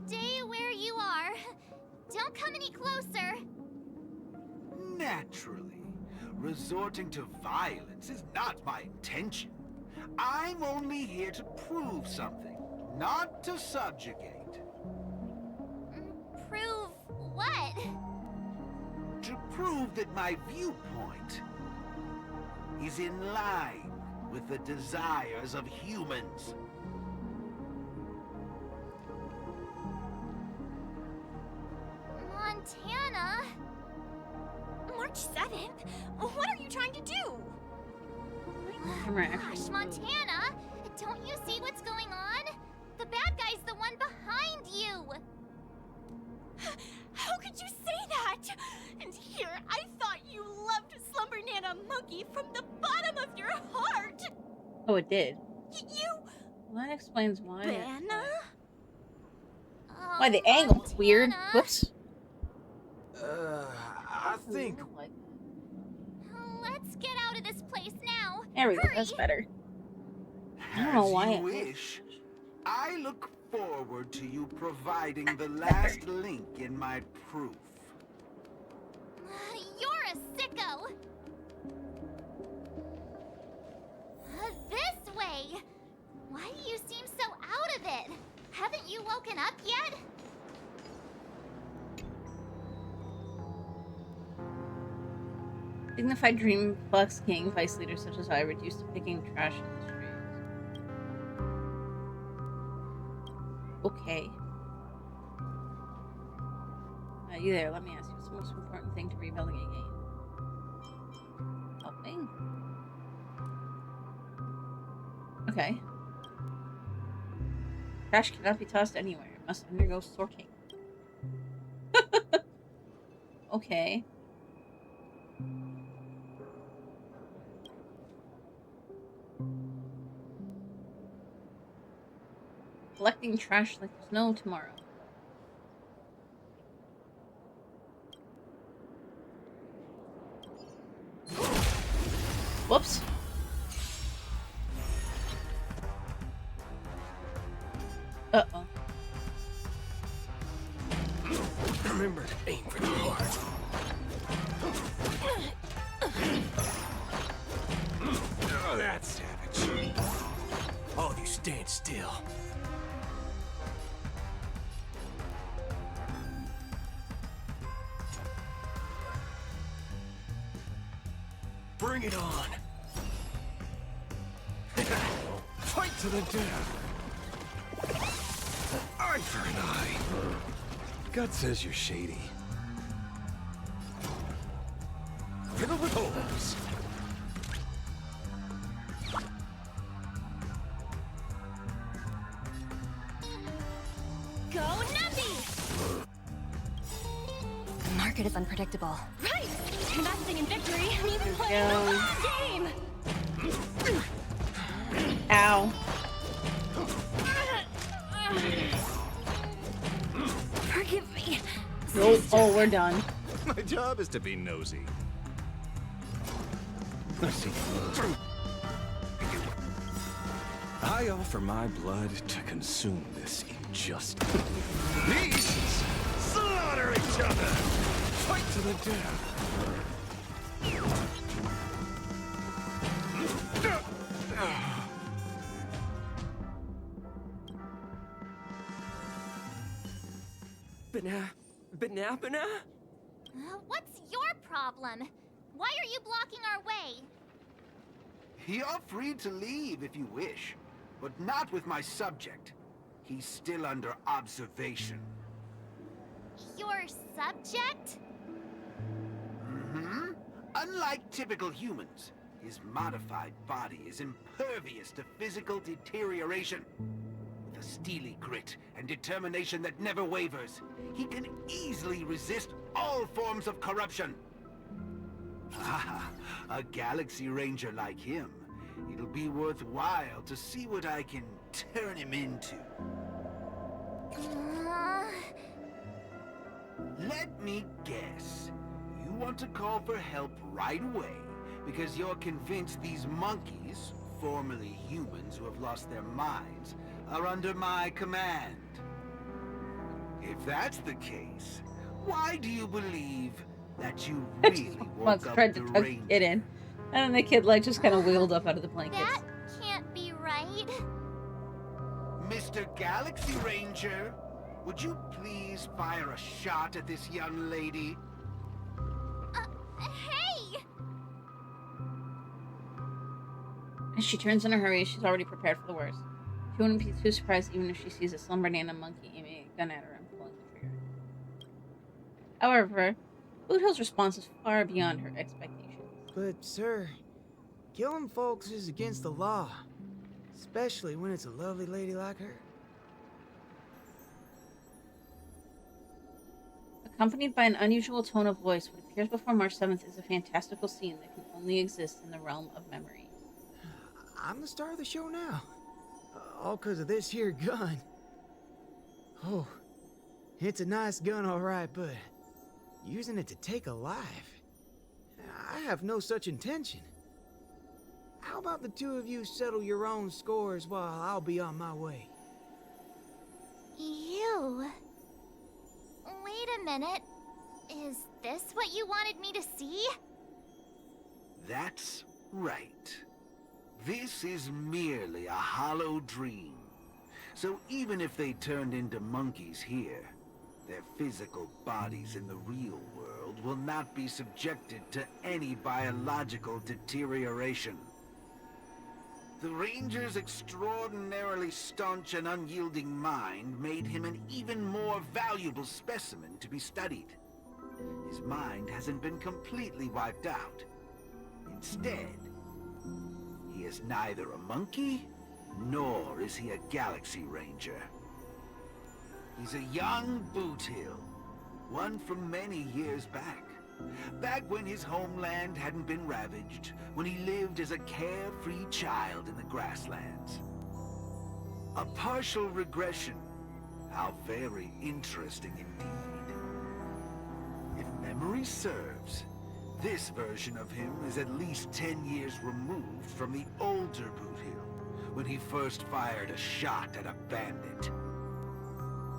Stay where you are. Don't come any closer. Naturally, resorting to violence is not my intention. I'm only here to prove something, not to subjugate. Prove what? To prove that my viewpoint is in line with the desires of humans. Montana? March 7th? What are you trying to do? Gosh, Montana! Don't you see what's going on? The bad guy's the one behind you! How could you say that? And here, I thought you loved Slumber Nana Monkey from the bottom of your heart! Oh, it did. You... Well, that explains why. Banna? Why the angle's weird. Whoops. I think... Let's get out of this place now. There we go. That's better. I don't know why. As you wish. I look forward to you providing the last link in my proof. You're a sicko. This way. Why do you seem so out of it? Haven't you woken up yet? Dignified Dreamflux King, vice leaders such as I, reduced to picking trash in the streets. Okay. You there, let me ask you, what's the most important thing to rebuilding a game? Helping? Okay. Trash cannot be tossed anywhere. It must undergo sorting. Okay. Collecting trash like there's no tomorrow. Whoops. Uh-oh. Remember to aim for the heart. Oh, that's savage. All of you stand still. Bring it on. Fight to the death. Eye for an eye. God says you're shady. Fiddle with holes. Go Numpy! The market is unpredictable. Right! Investing in victory means playing the long game! Ow. Forgive me. Nope. Oh, we're done. My job is to be nosy. I see. I offer my blood to consume this injustice. Beasts slaughter each other. Fight to the death. Banana? What's your problem? Why are you blocking our way? You're free to leave if you wish, but not with my subject. He's still under observation. Your subject? Mm-hmm. Unlike typical humans, his modified body is impervious to physical deterioration. With a steely grit and determination that never wavers, he can easily resist all forms of corruption. Ah, a Galaxy Ranger like him. It'll be worthwhile to see what I can turn him into. Let me guess. You want to call for help right away because you're convinced these monkeys, formerly humans who have lost their minds, are under my command. If that's the case, why do you believe that you really woke up tried the to tuck Ranger? it in, and then the kid like just kind of wheeled up out of the blankets. That can't be right. Mr. Galaxy Ranger, would you please fire a shot at this young lady? Hey! As she turns in a hurry, she's already prepared for the worst. She wouldn't be too surprised even if she sees a slim banana monkey aiming a gun at her and pulling the trigger. However, Boothill's response is far beyond her expectations. But, sir, killing folks is against the law. Especially when it's a lovely lady like her. Accompanied by an unusual tone of voice, what appears before March 7th is a fantastical scene that can only exist in the realm of memory. I'm the star of the show now. All because of this here gun. Oh, it's a nice gun, all right, but using it to take a life? I have no such intention. How about the two of you settle your own scores while I'll be on my way? You... Wait a minute. Is this what you wanted me to see? That's right. This is merely a hollow dream. So even if they turned into monkeys here, their physical bodies in the real world will not be subjected to any biological deterioration. The Ranger's extraordinarily staunch and unyielding mind made him an even more valuable specimen to be studied. His mind hasn't been completely wiped out. Instead, he is neither a monkey, nor is he a Galaxy Ranger. He's a young Boothill, one from many years back. Back when his homeland hadn't been ravaged, when he lived as a carefree child in the grasslands. A partial regression. How very interesting indeed. If memory serves, this version of him is at least 10 years removed from the older Boothill, when he first fired a shot at a bandit.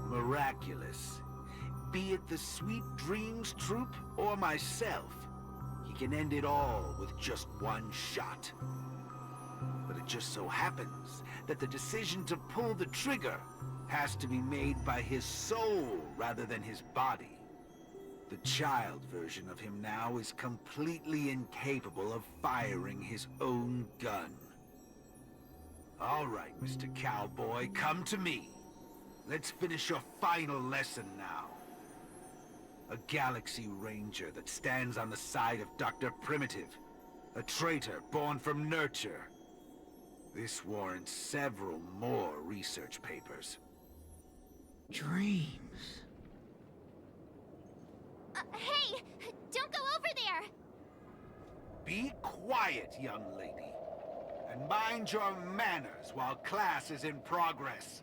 Miraculous. Be it the Sweet Dreams Troop or myself, he can end it all with just one shot. But it just so happens that the decision to pull the trigger has to be made by his soul rather than his body. The child version of him now is completely incapable of firing his own gun. All right, Mr. Cowboy, come to me. Let's finish your final lesson now. A Galaxy Ranger that stands on the side of Dr. Primitive. A traitor born from nurture. This warrants several more research papers. Dreams. Hey! Don't go over there! Be quiet, young lady. And mind your manners while class is in progress.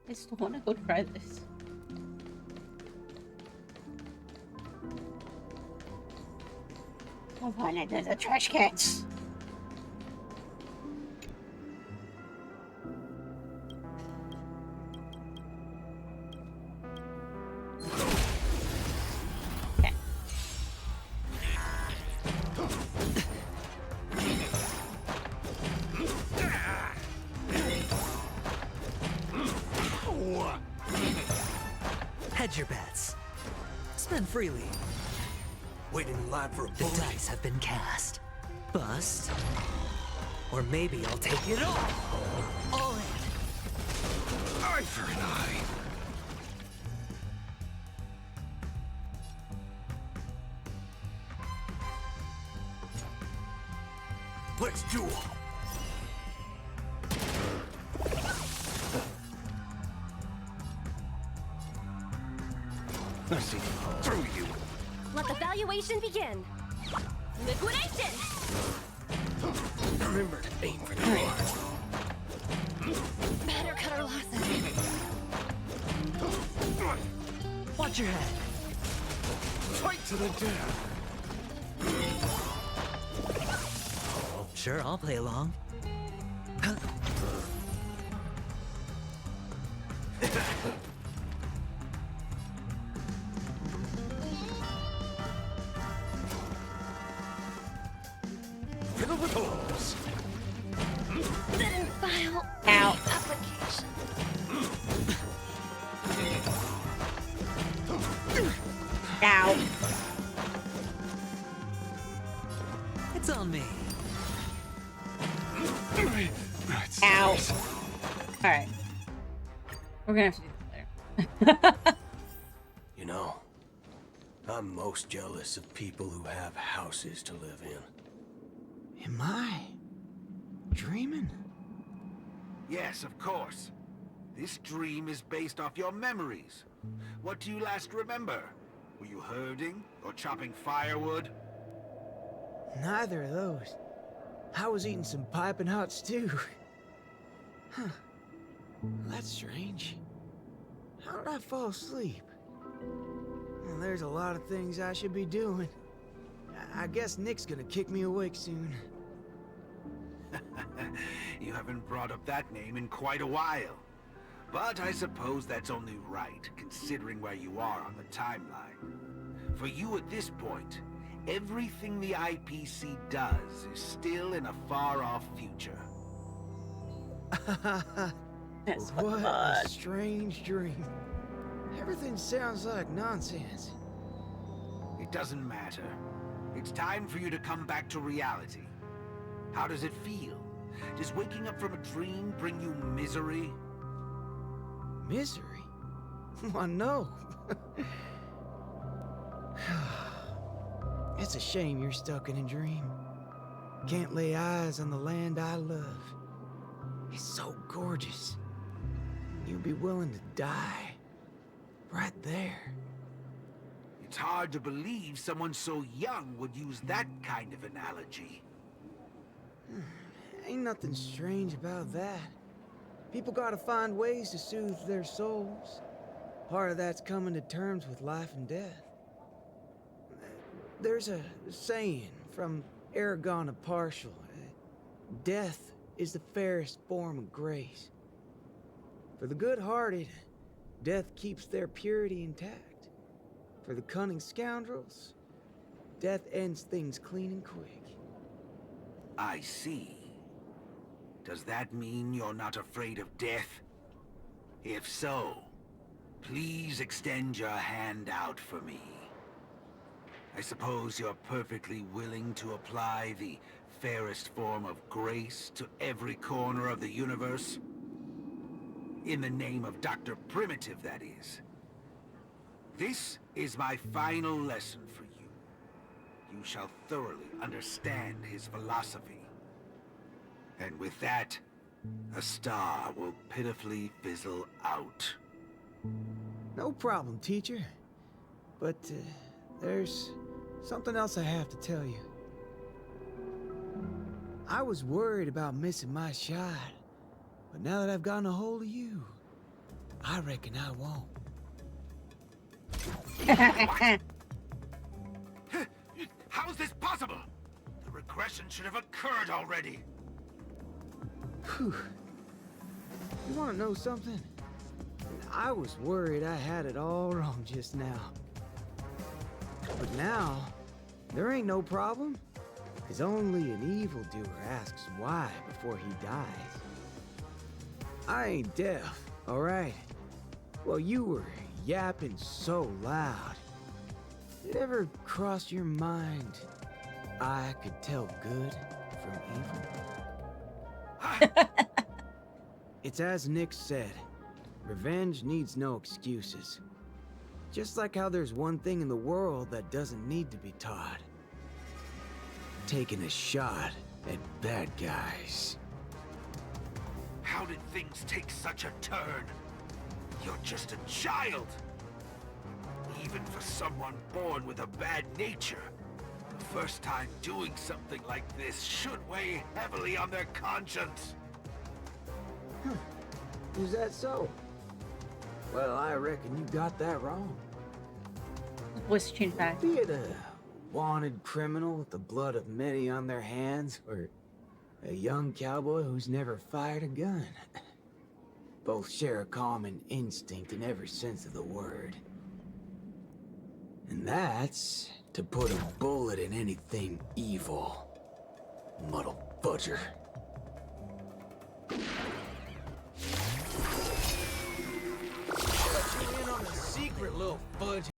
I still want to go try this. I want into the trash cans. Hedge your bets. Spend freely. Waiting in line for a The dice have been cast. Bust. Or maybe I'll take it all. All in. Eye for an eye. Let's duel. I see through you. Let the valuation begin. Liquidation! Remember to aim for the heart. Better cut our losses. Watch your head. Fight to the death. Sure, I'll play along. Fiddle with holes. Didn't file Ow. application. Ow. It's on me. Ow. Alright. We're gonna have to do this later. You know, I'm most jealous of people who have houses to live in. Am I dreaming? Yes, of course. This dream is based off your memories. What do you last remember? Were you herding or chopping firewood? Neither of those. I was eating some piping hot stew. Huh. That's strange. How did I fall asleep? Well, there's a lot of things I should be doing. I guess Nick's gonna kick me awake soon. You haven't brought up that name in quite a while. But I suppose that's only right, considering where you are on the timeline. For you at this point, everything the IPC does is still in a far-off future. What a strange dream. Everything sounds like nonsense. It doesn't matter. It's time for you to come back to reality. How does it feel? Does waking up from a dream bring you misery? Misery? Why, no. It's a shame you're stuck in a dream. Can't lay eyes on the land I love. It's so gorgeous. You'd be willing to die. Right there. It's hard to believe someone so young would use that kind of analogy. Ain't nothing strange about that. People gotta find ways to soothe their souls. Part of that's coming to terms with life and death. There's a saying from Aragon of Partial. Death is the fairest form of grace. For the good-hearted, death keeps their purity intact. For the cunning scoundrels, death ends things clean and quick. I see. Does that mean you're not afraid of death? If so, please extend your hand out for me. I suppose you're perfectly willing to apply the fairest form of grace to every corner of the universe? In the name of Dr. Primitive, that is. This is my final lesson for you. You shall thoroughly understand his philosophy. And with that, a star will pitifully fizzle out. No problem, teacher. But, there's something else I have to tell you. I was worried about missing my shot, But now that I've gotten a hold of you, I reckon I won't. How is this possible? The regression should have occurred already. Whew. You want to know something? I was worried I had it all wrong just now. But now, there ain't no problem. Because only an evildoer asks why before he dies. I ain't deaf, alright? Well, you were yapping so loud. Did it ever cross your mind I could tell good from evil? It's as Nick said, revenge needs no excuses. Just like how there's one thing in the world that doesn't need to be taught. Taking a shot at bad guys. How did things take such a turn? You're just a child. Even for someone born with a bad nature, the first time doing something like this should weigh heavily on their conscience. Is that so? Well, I reckon you got that wrong. Voice change back. Be it a wanted criminal with the blood of many on their hands, or a young cowboy who's never fired a gun. Both share a common instinct in every sense of the word. And that's to put a bullet in anything evil. Muddle fudger. Let you in on a secret, little fudge.